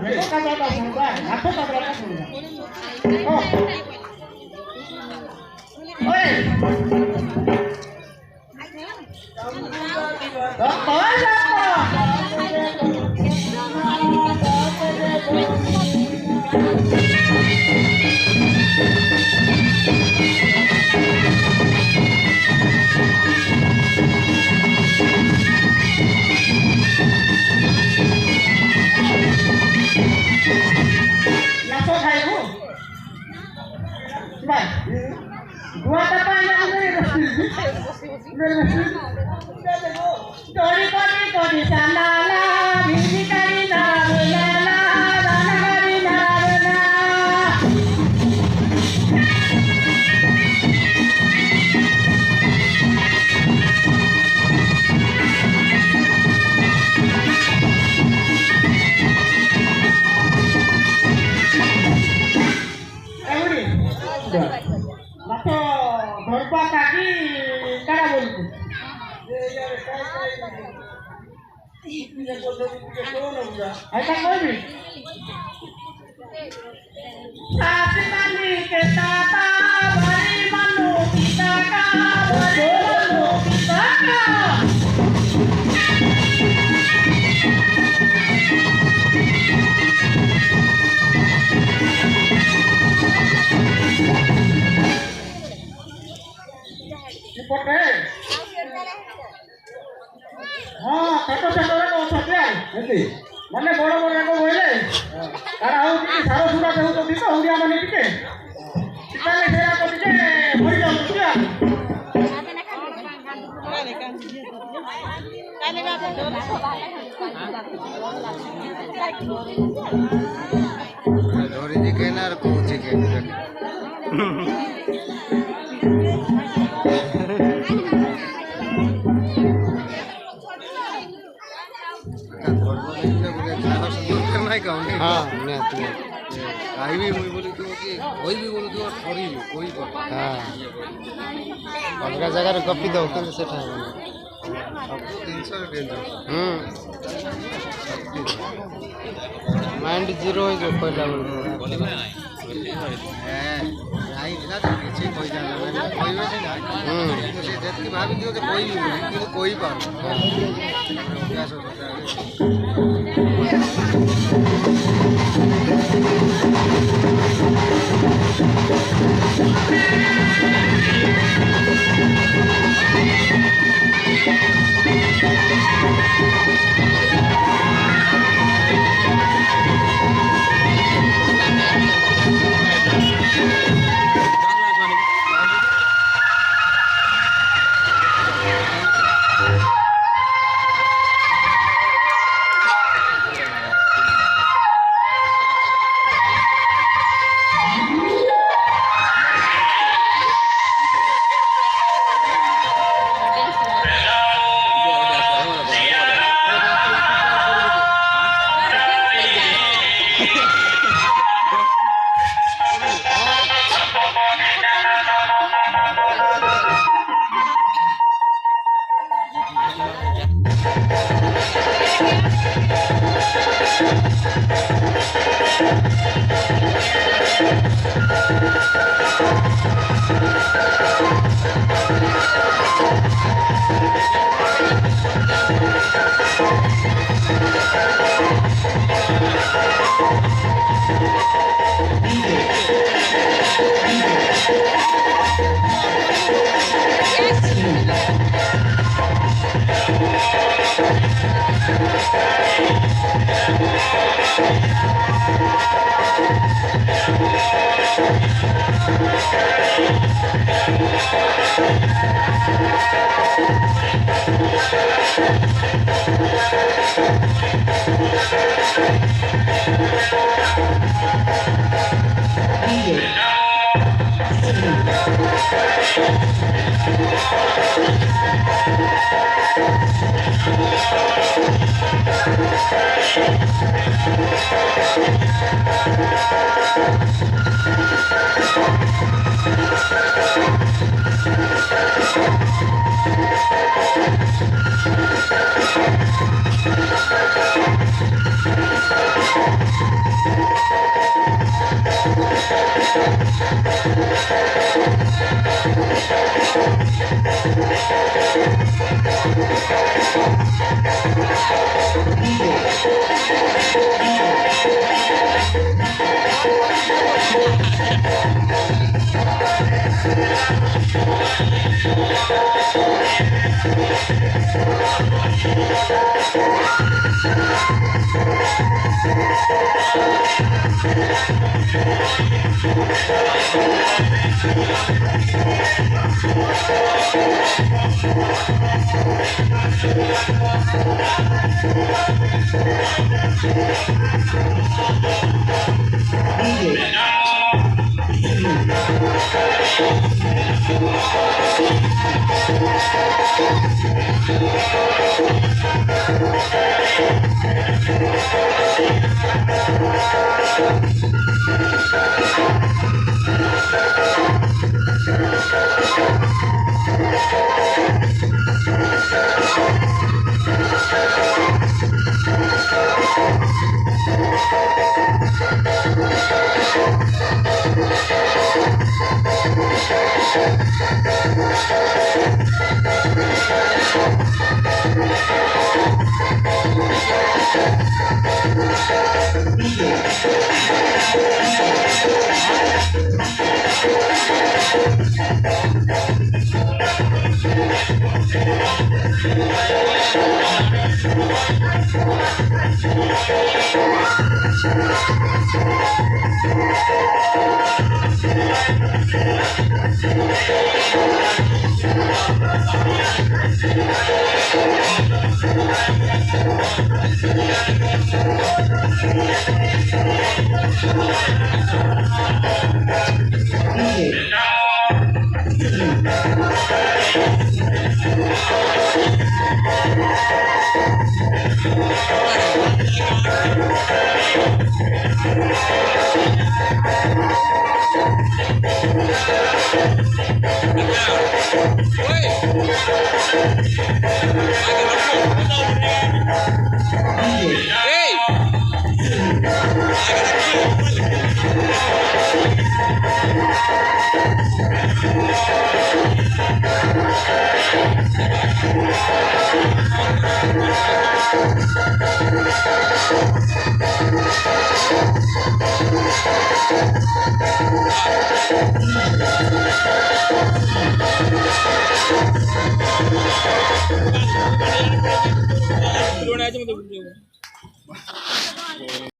देखो का जाता होगा हाथों का बड़ा होगा ओए Dua apa yang Dori kori kori sana la, mini kari na la la, dana kari na la. Uri, maka berapa kaki cara boleh? Ayo kami. Sapi mani kita bari manu kita bari manu kita. Poteh. हाँ कटो चटोरे को सत्या नहीं मने बड़ बड़ को बोले तारा हो कि सारो सुरा देहु तो दितो हुरिया माने टिके टिकाले फेरा को टिके भई जाऊ क्या काले का डोरी जी कहना और को जी कहना हाँ आई भी मुझे बोली थी कि कोई भी बोली थी और थोड़ी भी कोई को हाँ अलग जगह रे कॉपी दो तो सेट है अब 300 डेंजर माइंड जीरो है जो पहला बोली आई ना तो पीछे कोई जाना मैंने कोई भी नहीं मुझे जब की भाभी दियो कि कोई भी नहीं कोई बात क्या सोचता